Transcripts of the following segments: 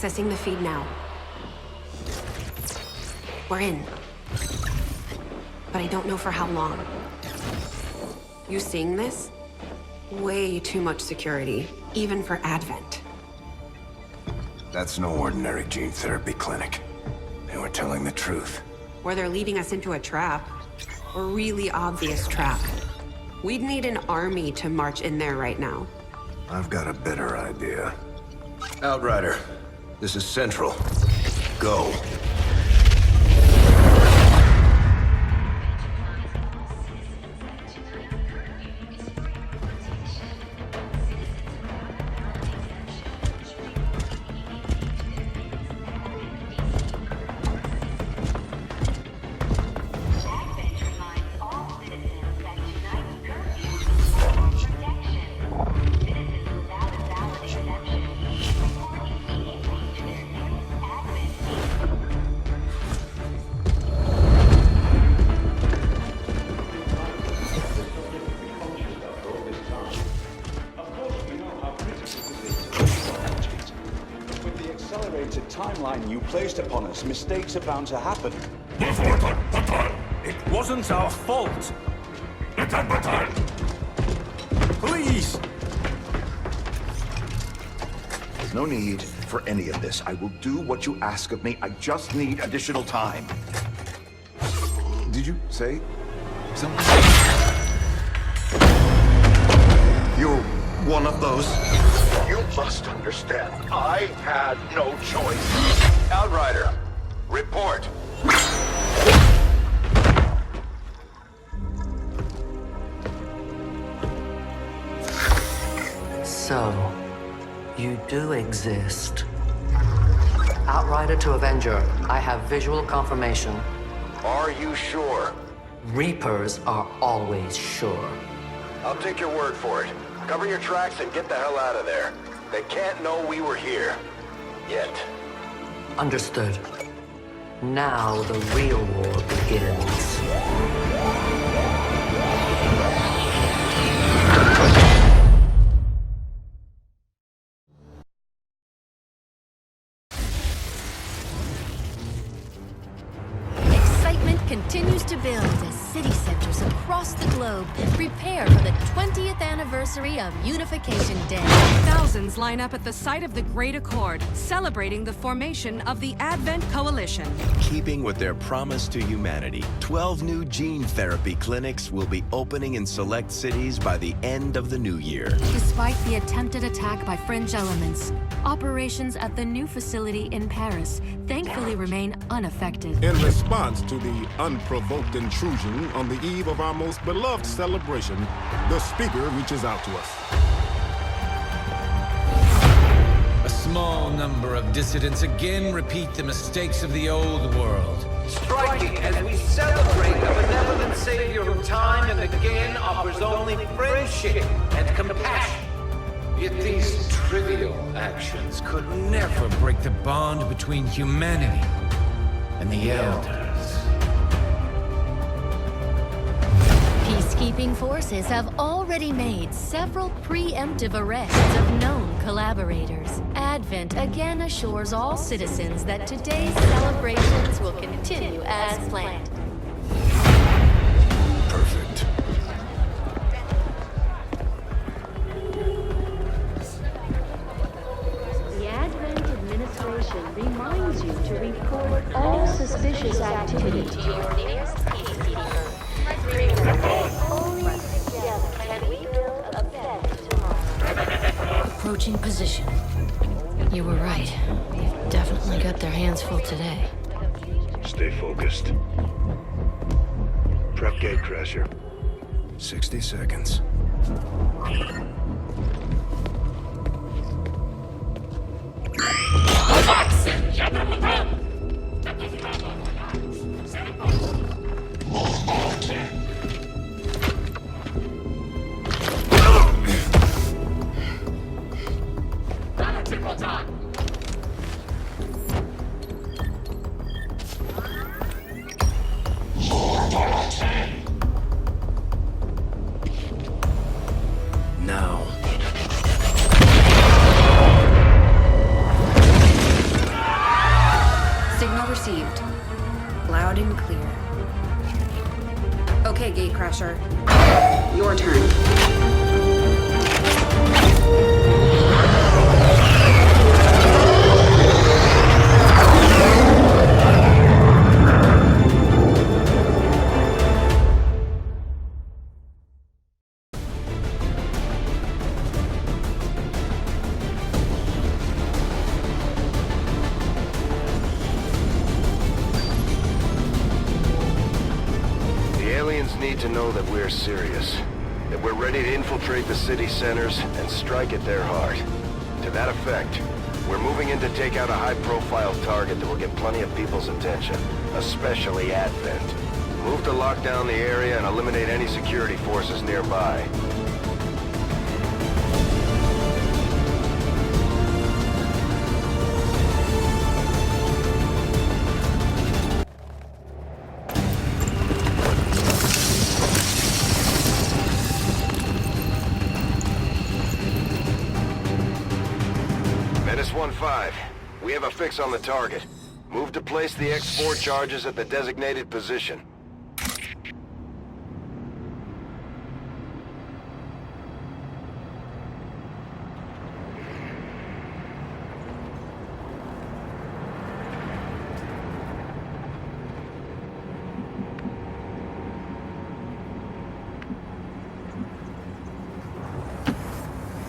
Accessing the feed now. We're in. But I don't know for how long. You seeing this? Way too much security, even for Advent. That's no ordinary gene therapy clinic. They were telling the truth. Or they're leading us into a trap. A really obvious trap. We'd need an army to march in there right now. I've got a better idea. Outrider, this is Central. Go. Timeline you placed upon us, mistakes are bound to happen. It wasn't our fault. Please! There's no need for any of this. I will do what you ask of me. I just need additional time. Did you say something? You're one of those? You must understand, I had no choice. Outrider, report. So, you do exist. Outrider to Avenger, I have visual confirmation. Are you sure? Reapers are always sure. I'll take your word for it. Cover your tracks and get the hell out of there. They can't know we were here. Yet. Understood. Now the real war begins. Continues to build as city centers across the globe prepare for the 20th anniversary of Unification Day. Thousands line up at the site of the Great Accord, celebrating the formation of the Advent Coalition. Keeping with their promise to humanity, 12 new gene therapy clinics will be opening in select cities by the end of the new year. Despite the attempted attack by fringe elements, operations at the new facility in Paris thankfully remain unaffected. In response to the unprovoked intrusion on the eve of our most beloved celebration, the speaker reaches out to us. A small number of dissidents again repeat the mistakes of the old world. Striking as we celebrate a benevolent savior who time and again offers only friendship and compassion. Yet these trivial actions could never break the bond between humanity and the Elders. Peacekeeping forces have already made several preemptive arrests of known collaborators. Advent again assures all citizens that today's celebrations will continue as planned. Perfect. The Advent administration reminds you to report all suspicious activity to your nearest peacekeeper. Only together can we build a better tomorrow. Approaching position. You were right. They've definitely got their hands full today. Stay focused. Prep gatecrasher. 60 seconds. Loud and clear. Okay, Gatecrasher. Your turn. Need to know that we're serious, that we're ready to infiltrate the city centers and strike at their heart. To that effect, we're moving in to take out a high-profile target that will get plenty of people's attention, especially Advent. Move to lock down the area and eliminate any security forces nearby. Menace 1-5. We have a fix on the target. Move to place the X4 charges at the designated position.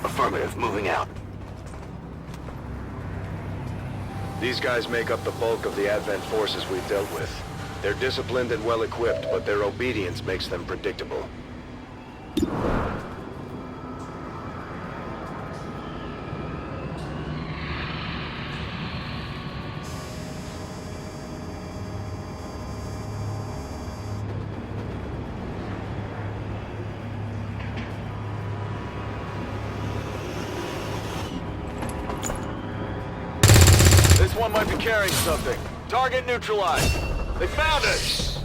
Affirmative, moving out. These guys make up the bulk of the Advent forces we've dealt with. They're disciplined and well-equipped, but their obedience makes them predictable. One might be carrying something. Target neutralized. They found us!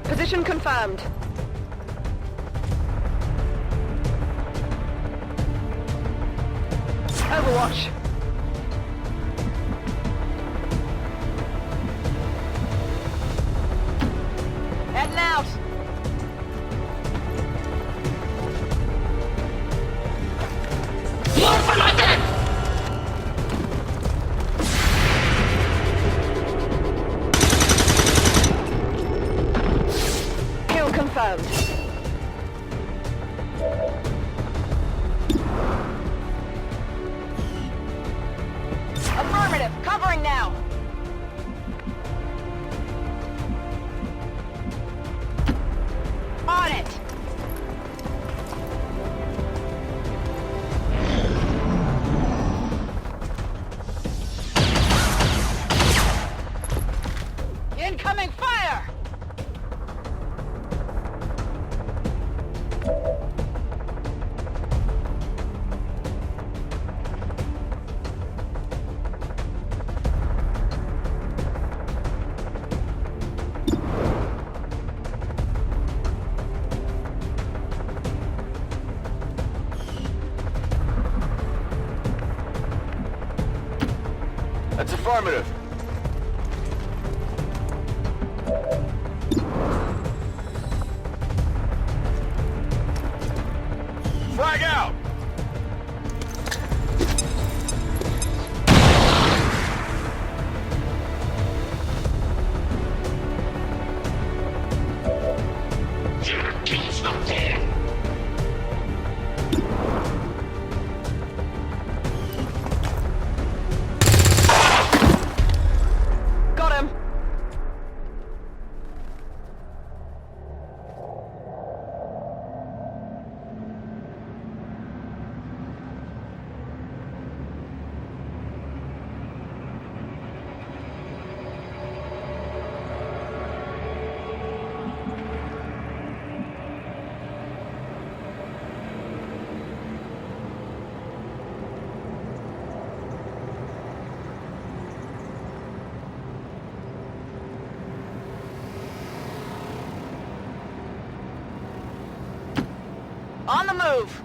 Position confirmed. Overwatch. Heading out. More for my death! Confirmed. Affirmative. Covering now. On it. Incoming fire! That's affirmative. Flag out! He's not there. On the move!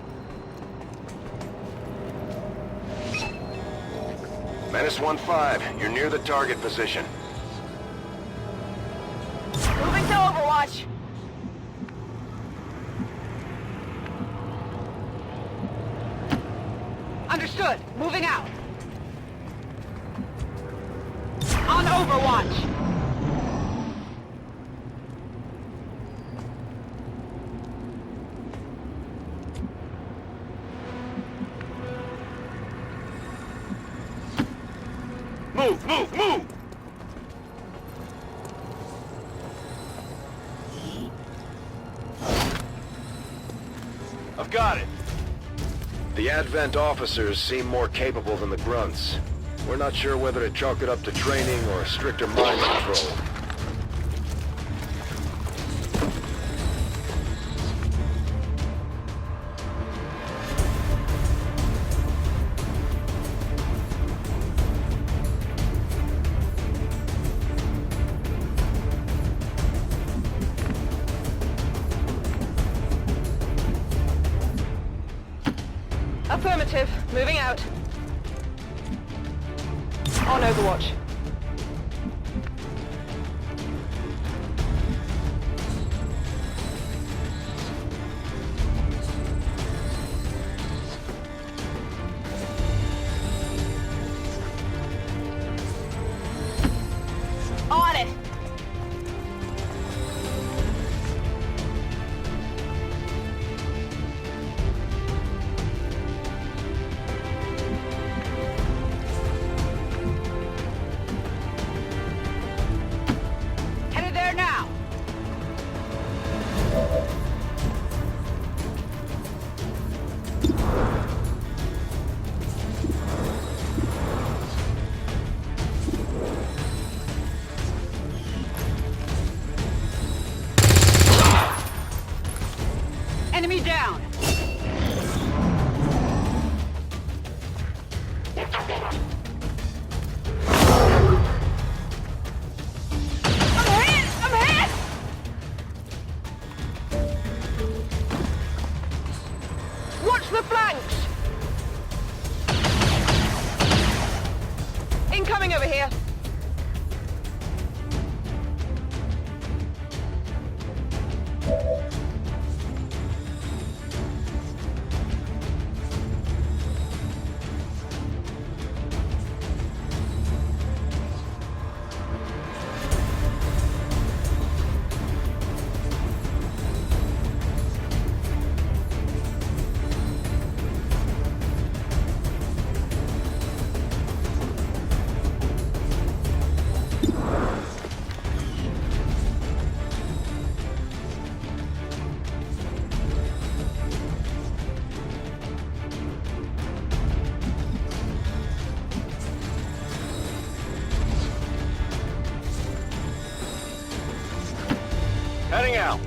Menace 1-5, you're near the target position. Moving to Overwatch! Understood. Moving out. On Overwatch! Move, move, move! I've got it. The Advent officers seem more capable than the grunts. We're not sure whether to chalk it up to training or stricter mind control. Affirmative. Moving out. On Overwatch. On it! Headed there now! Enemy down! I'm hit! Watch the flanks! Incoming over here! Heading out.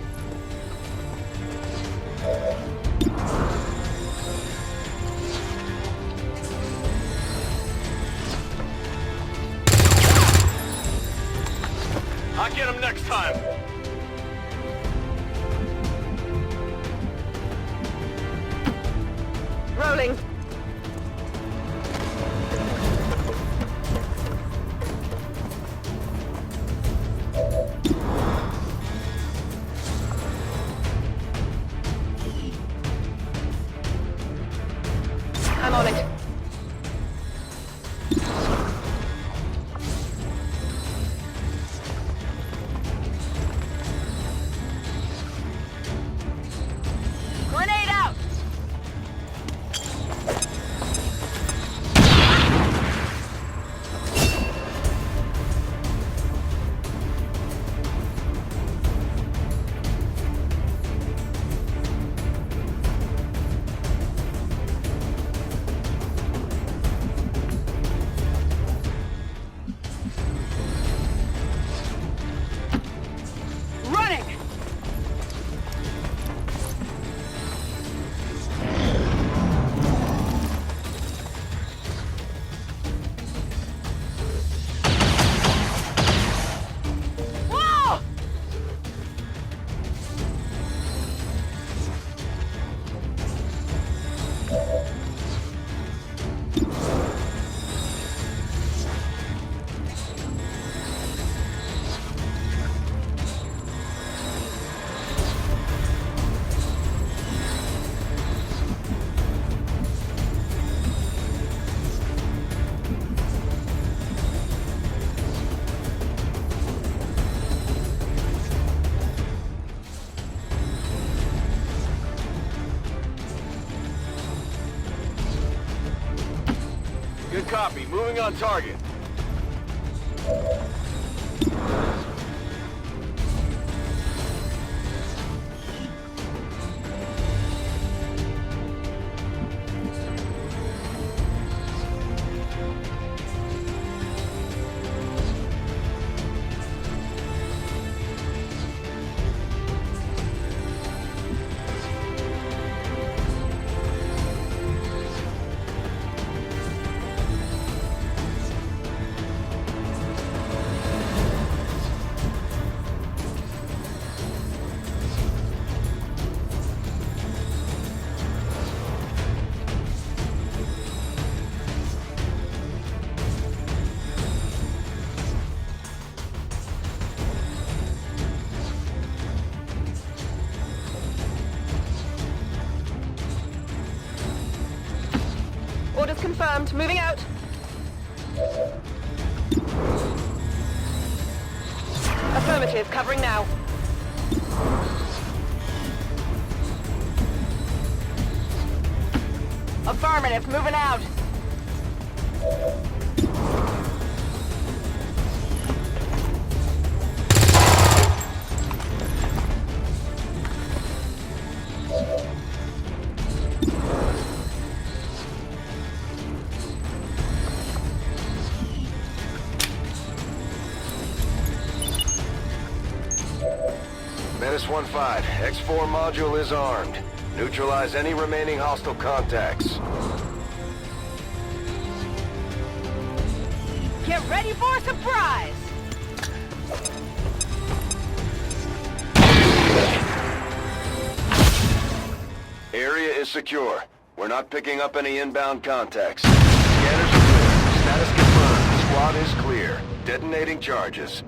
I'll get him next time. Rolling. I'm on it. Grenade out! Copy. Moving on target. Orders confirmed. Moving out. Affirmative. Covering now. Affirmative. Moving out. Menace 1-5, X4 module is armed. Neutralize any remaining hostile contacts. Get ready for a surprise! Area is secure. We're not picking up any inbound contacts. Scanners are clear. Status confirmed. Squad is clear. Detonating charges.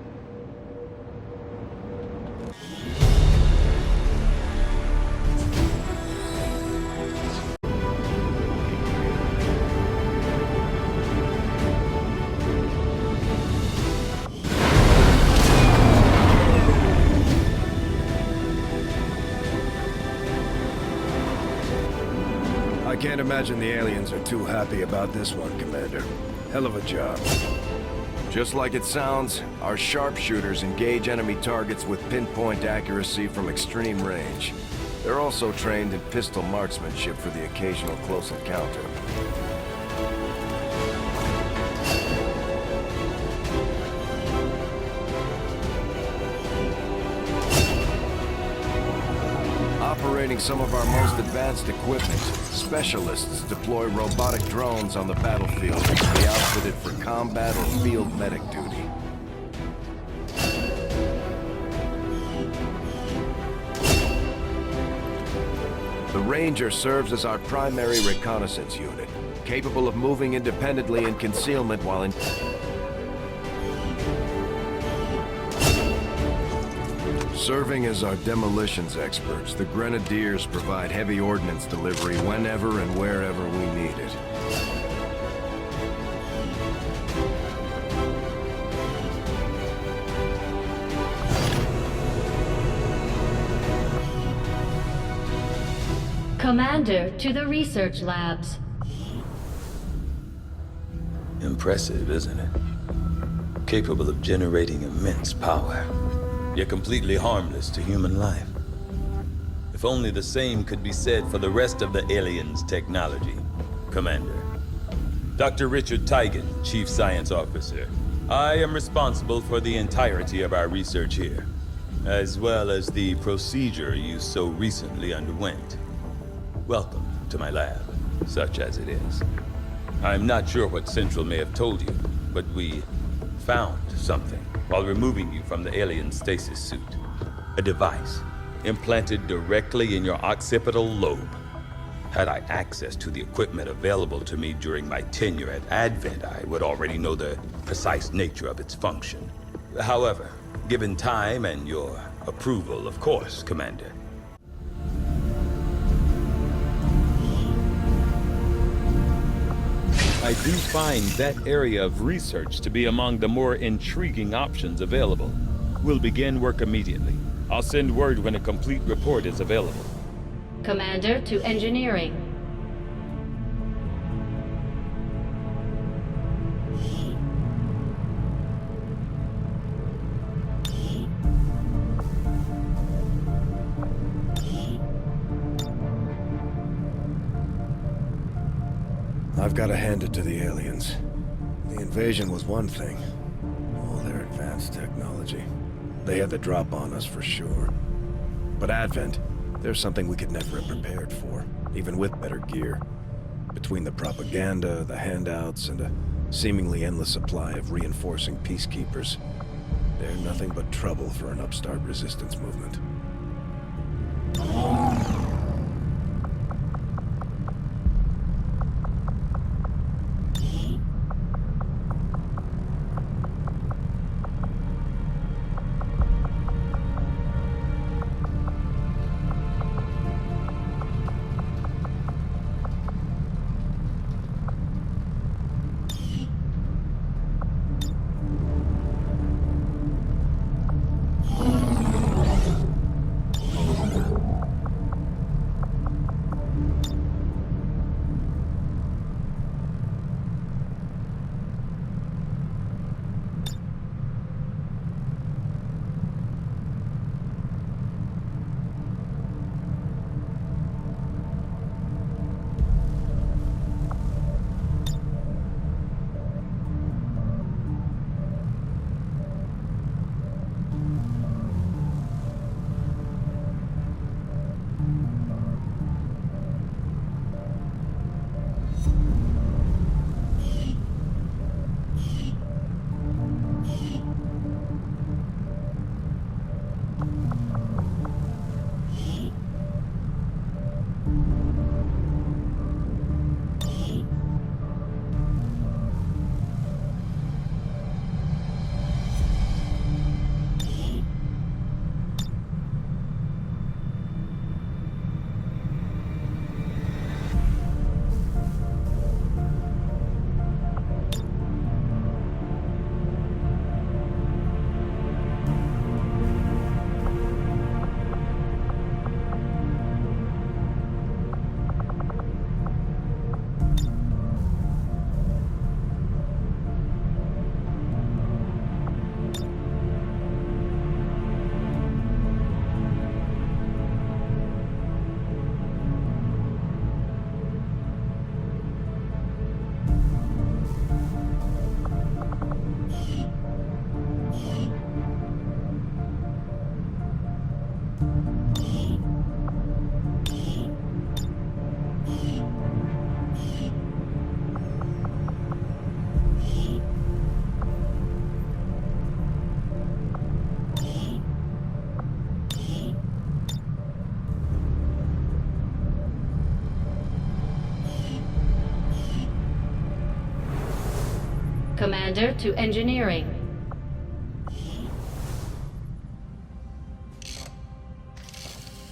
I can't imagine the aliens are too happy about this one, Commander. Hell of a job. Just like it sounds, our sharpshooters engage enemy targets with pinpoint accuracy from extreme range. They're also trained in pistol marksmanship for the occasional close encounter. Operating some of our most advanced equipment, specialists deploy robotic drones on the battlefield to be outfitted for combat or field medic duty. The Ranger serves as our primary reconnaissance unit, capable of moving independently in concealment while in... Serving as our demolitions experts, the Grenadiers provide heavy ordnance delivery whenever and wherever we need it. Commander, to the research labs. Impressive, isn't it? Capable of generating immense power, yet completely harmless to human life. If only the same could be said for the rest of the aliens' technology, Commander. Dr. Richard Tigan, Chief Science Officer. I am responsible for the entirety of our research here, as well as the procedure you so recently underwent. Welcome to my lab, such as it is. I'm not sure what Central may have told you, but we found something while removing you from the alien stasis suit. A device implanted directly in your occipital lobe. Had I access to the equipment available to me during my tenure at Advent, I would already know the precise nature of its function. However, given time and your approval, of course, Commander, I do find that area of research to be among the more intriguing options available. We'll begin work immediately. I'll send word when a complete report is available. Commander, to engineering. I've got to hand it to the aliens. The invasion was one thing. All their advanced technology. They had the drop on us for sure. But Advent, there's something we could never have prepared for, even with better gear. Between the propaganda, the handouts, and a seemingly endless supply of reinforcing peacekeepers, they're nothing but trouble for an upstart resistance movement. Commander to engineering.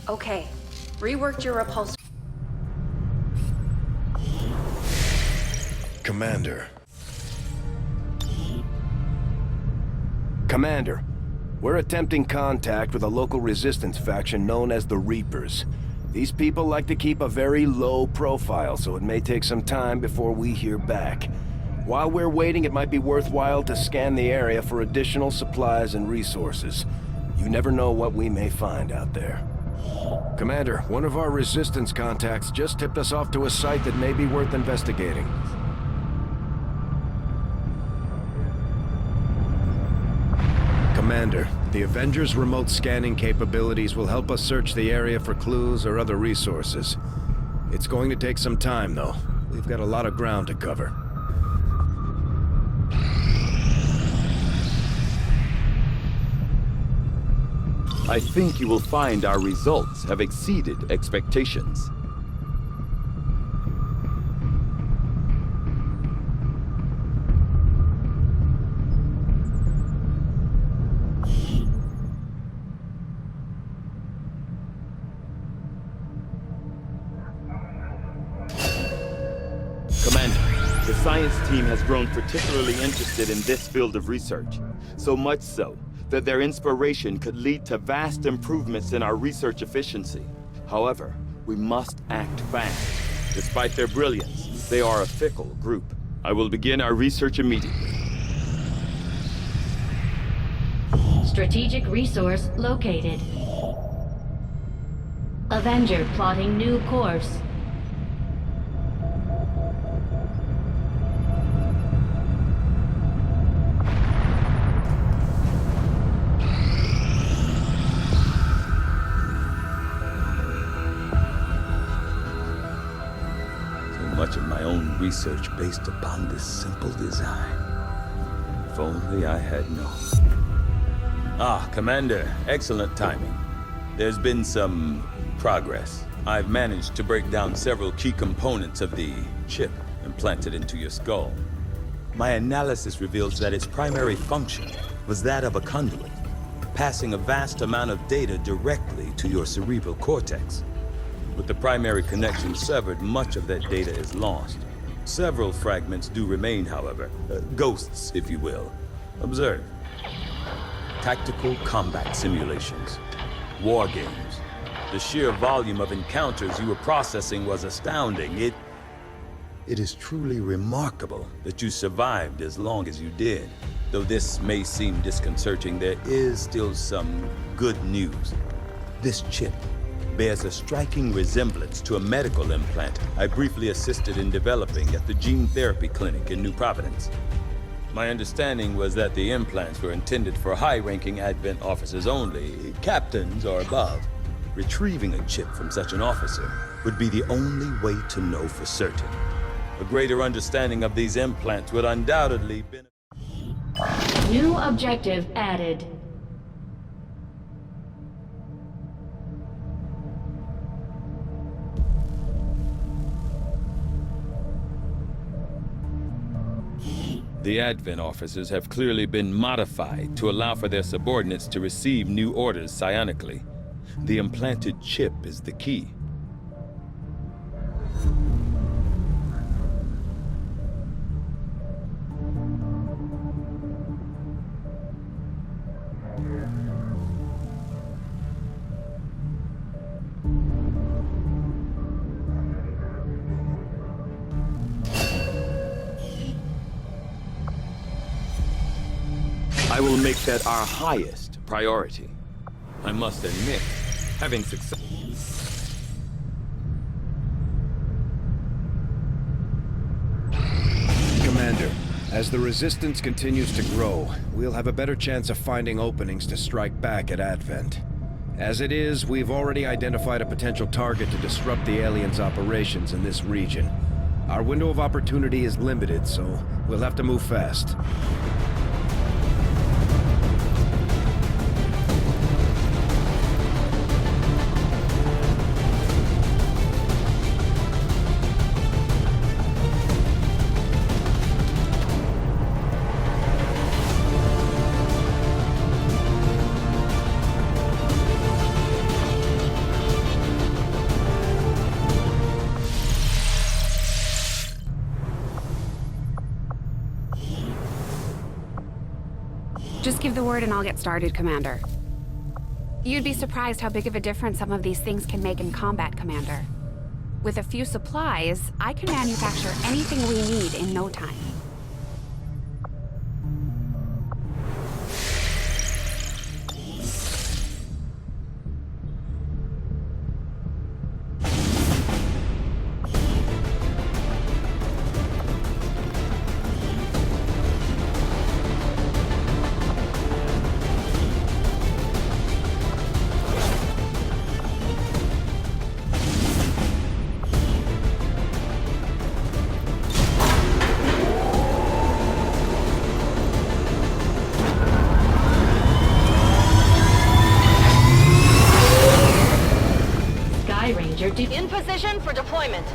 Okay. Reworked your repulsor. Commander. Commander, we're attempting contact with a local resistance faction known as the Reapers. These people like to keep a very low profile, so it may take some time before we hear back. While we're waiting, it might be worthwhile to scan the area for additional supplies and resources. You never know what we may find out there. Commander, one of our resistance contacts just tipped us off to a site that may be worth investigating. Commander, the Avengers' remote scanning capabilities will help us search the area for clues or other resources. It's going to take some time, though. We've got a lot of ground to cover. I think you will find our results have exceeded expectations. Commander, the science team has grown particularly interested in this field of research, so much so that their inspiration could lead to vast improvements in our research efficiency. However, we must act fast. Despite their brilliance, they are a fickle group. I will begin our research immediately. Strategic resource located. Avenger plotting new course. reimagine my own research based upon this simple design. If only I had known. Ah, Commander, excellent timing. There's been some progress. I've managed to break down several key components of the chip implanted into your skull. My analysis reveals that its primary function was that of a conduit, passing a vast amount of data directly to your cerebral cortex. With the primary connection severed, much of that data is lost. Several fragments do remain, however. Ghosts, if you will. Observe. Tactical combat simulations. War games. The sheer volume of encounters you were processing was astounding. It is truly remarkable that you survived as long as you did. Though this may seem disconcerting, there is still some good news. This chip bears a striking resemblance to a medical implant I briefly assisted in developing at the gene therapy clinic in New Providence. My understanding was that the implants were intended for high-ranking Advent officers only, captains or above. Retrieving a chip from such an officer would be the only way to know for certain. A greater understanding of these implants would undoubtedly benefit. New objective added. The Advent officers have clearly been modified to allow for their subordinates to receive new orders psionically. The implanted chip is the key. I will make that our highest priority. I must admit, having success... Commander, as the Resistance continues to grow, we'll have a better chance of finding openings to strike back at Advent. As it is, we've already identified a potential target to disrupt the aliens' operations in this region. Our window of opportunity is limited, so we'll have to move fast. Just give the word and I'll get started, Commander. You'd be surprised how big of a difference some of these things can make in combat, Commander. With a few supplies, I can manufacture anything we need in no time. In position for deployment.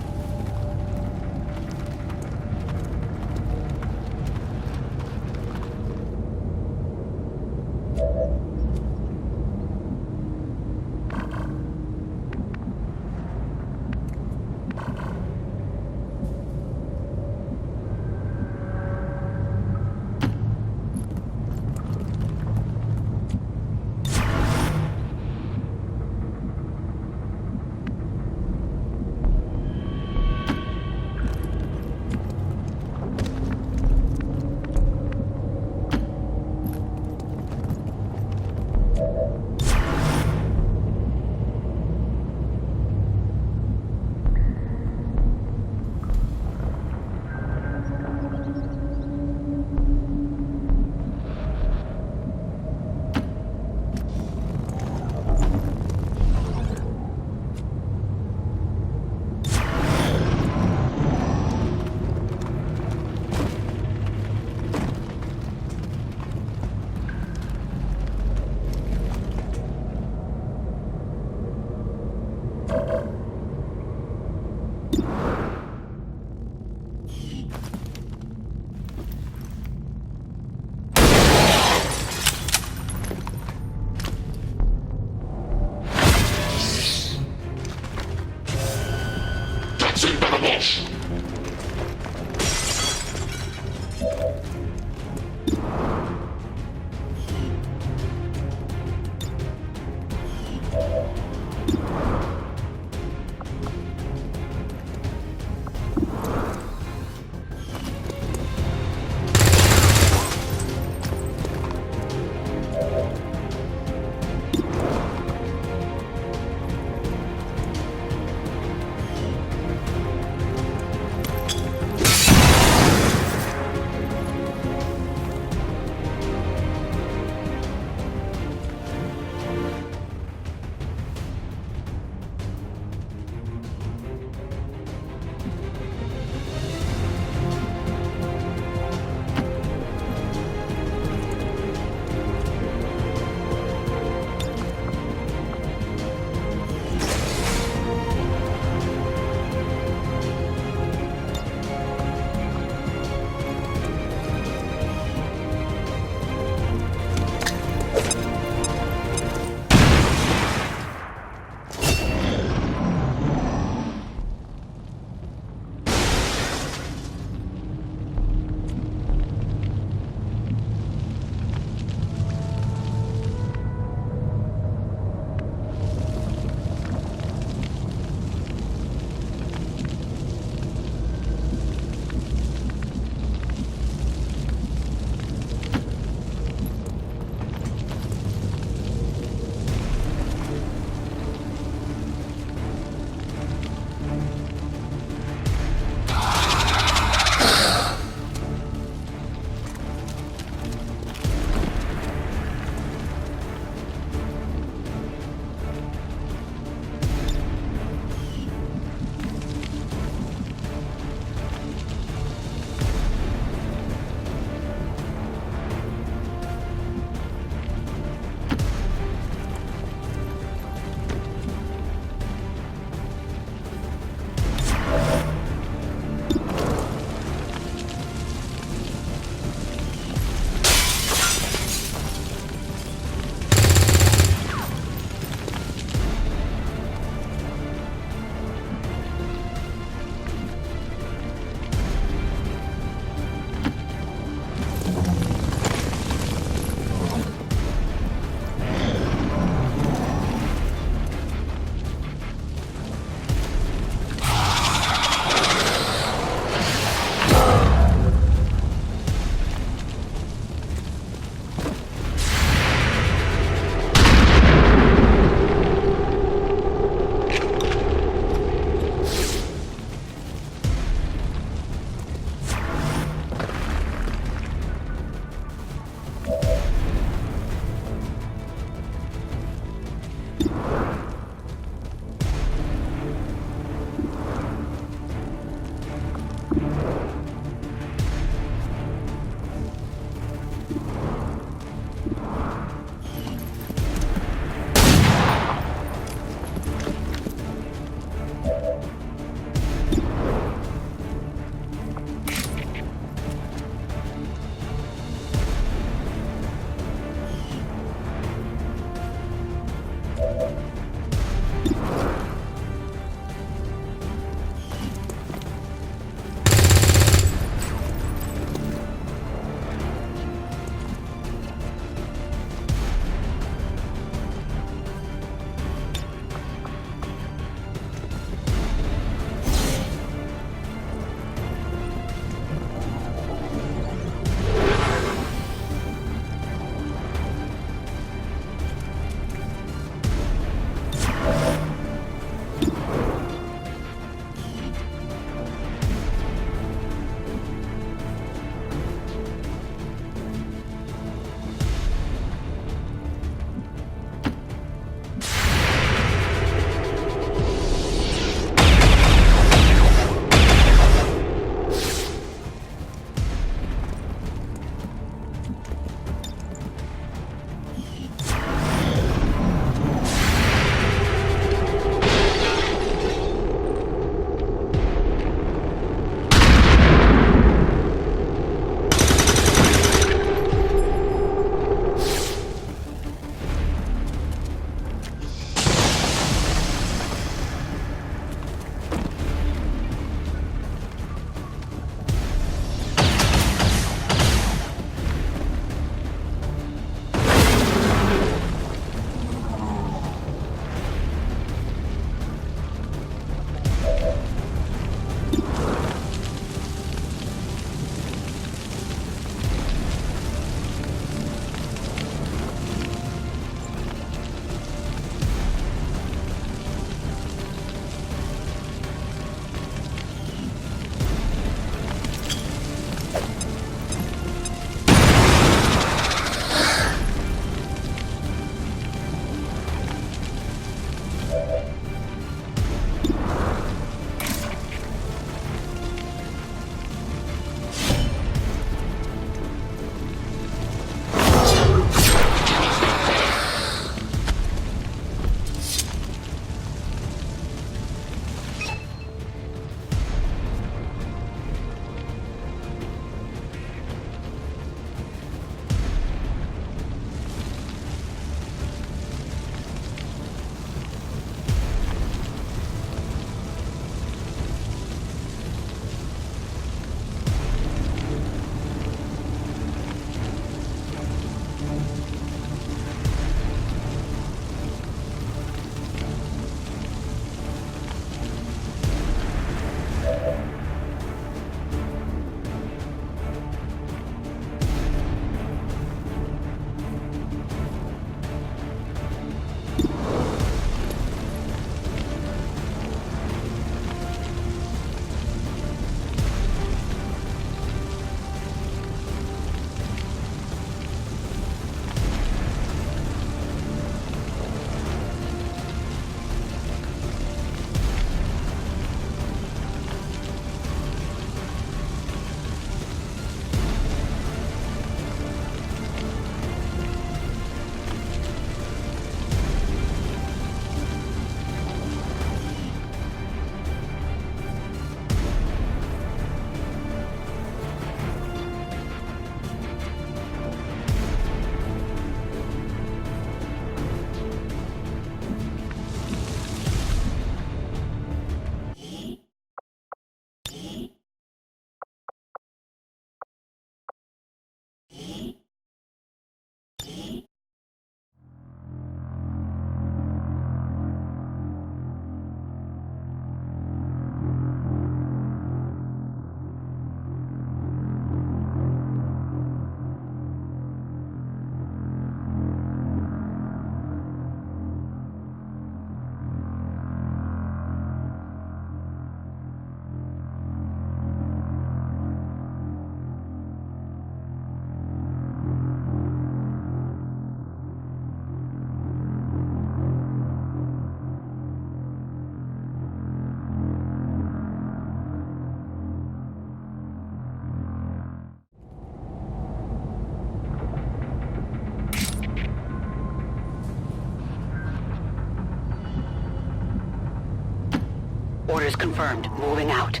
Orders confirmed. Moving out.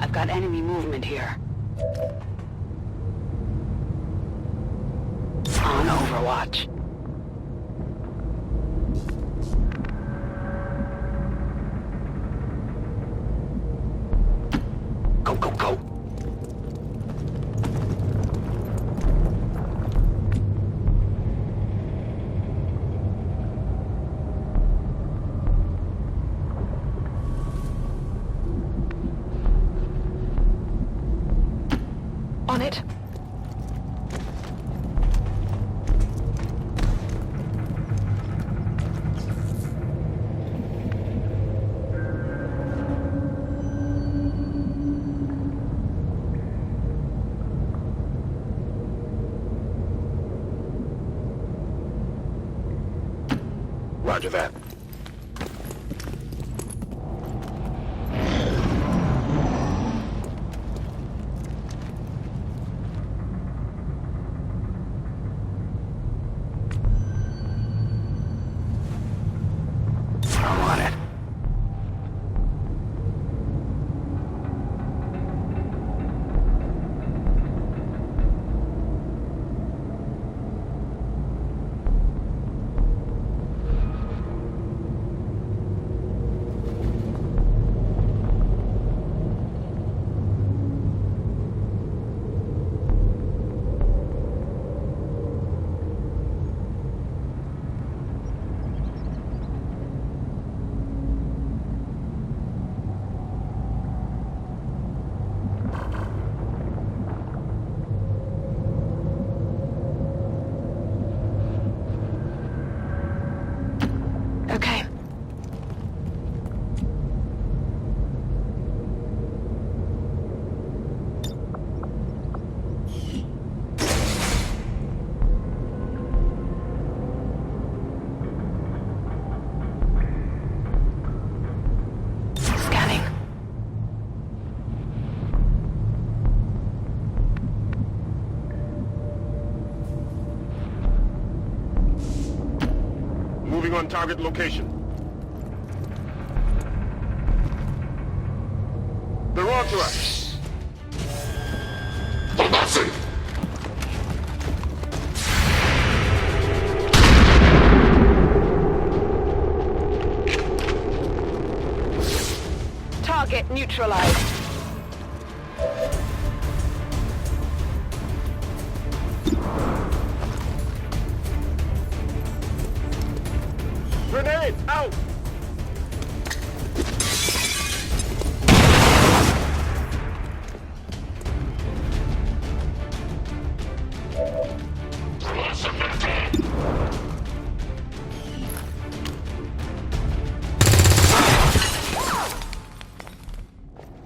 I've got enemy movement here. On Overwatch. Go, go, go! On it. Roger that. I'm on it. Okay. Scanning. Moving on target location. They're on to us. Target neutralized. Grenade out!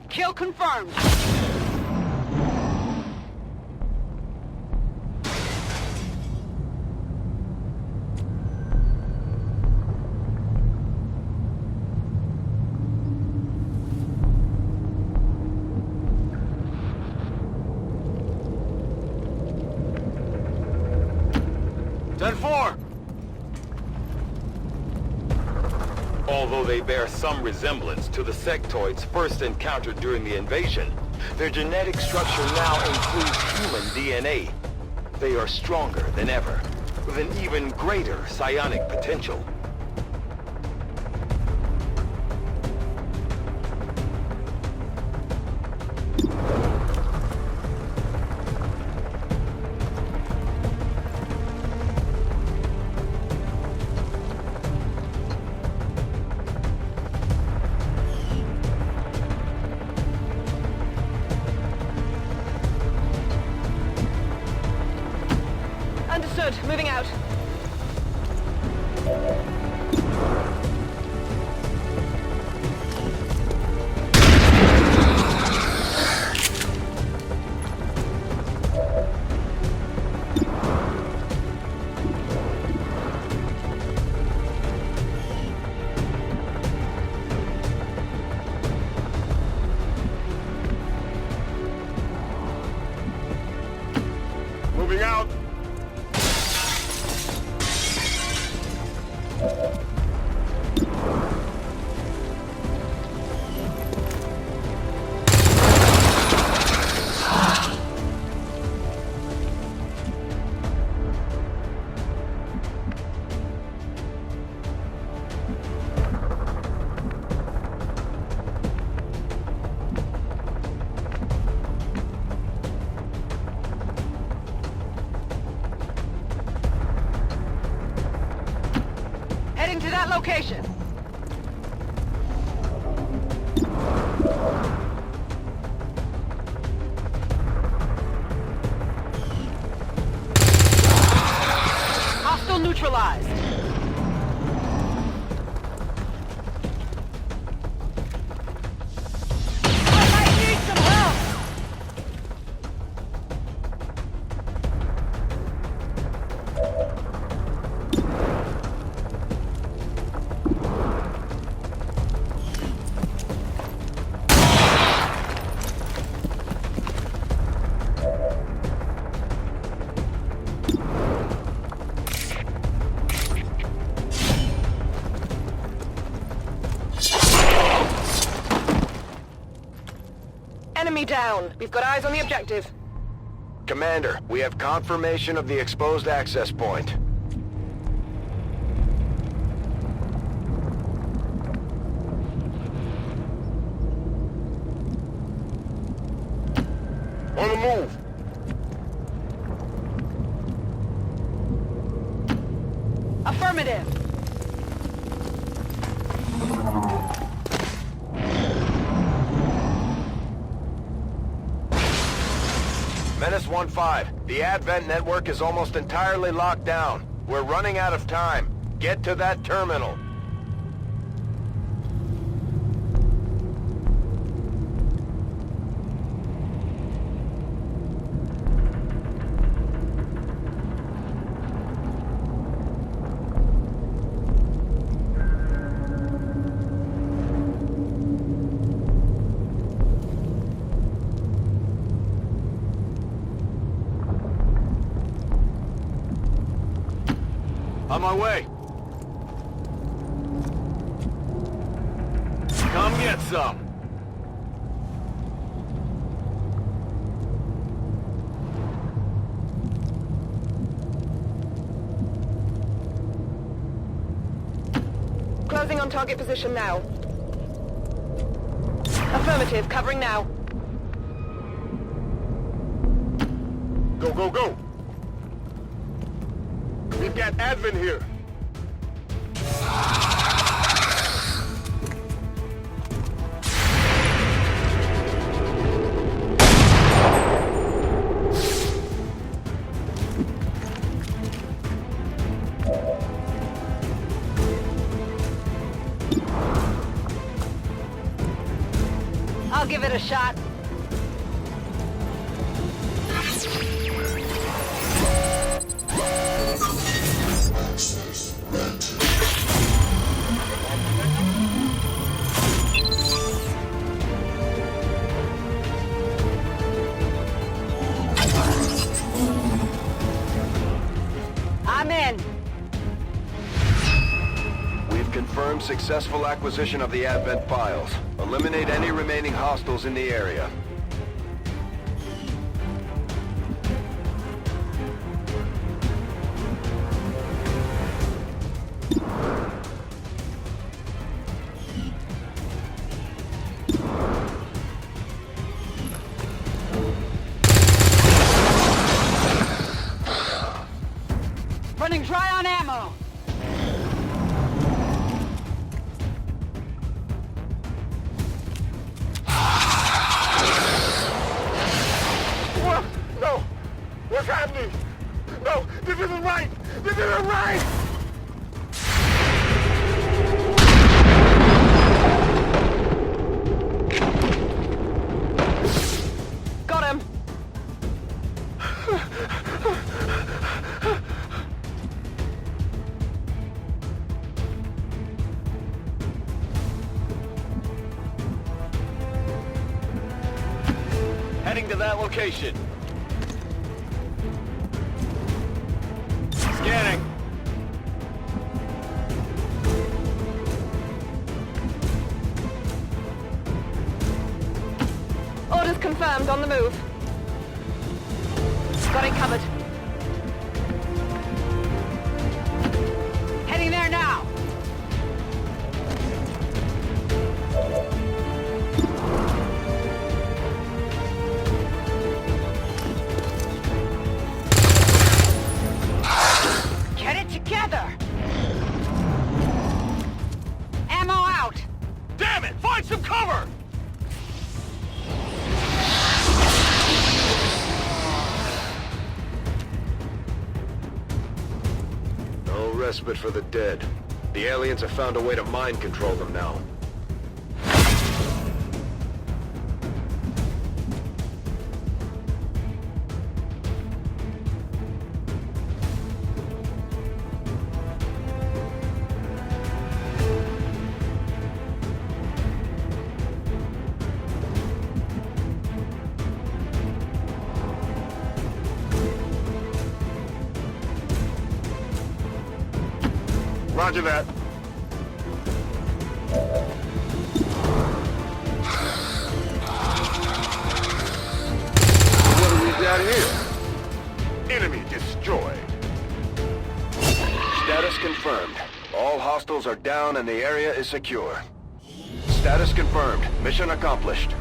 Kill confirmed. Although they bear some resemblance to the sectoids first encountered during the invasion, their genetic structure now includes human DNA. They are stronger than ever, with an even greater psionic potential. Understood. Moving out. Moving out. that location. Hostile neutralized. I might need some help. Enemy down. We've got eyes on the objective. Commander, we have confirmation of the exposed access point. On the move. Affirmative. Menace 1-5, the Advent network is almost entirely locked down. We're running out of time. Get to that terminal. On my way. Come get some. Closing on target position now. Affirmative, covering now. Go, go, go! We've got Advent here. I'll give it a shot. I'm in. We've confirmed successful acquisition of the Advent files. Eliminate any remaining hostiles in the area. Running dry on ammo. What? No! What's happening? No! This isn't right! This isn't right! Got him. Heading to that location. Scanning. Orders confirmed, on the move. Got it covered. Heading there now. Get it together. respite for the dead. The aliens have found a way to mind control them now. Roger that. What do we got here? Enemy destroyed. Status confirmed. All hostiles are down and the area is secure. Status confirmed. Mission accomplished.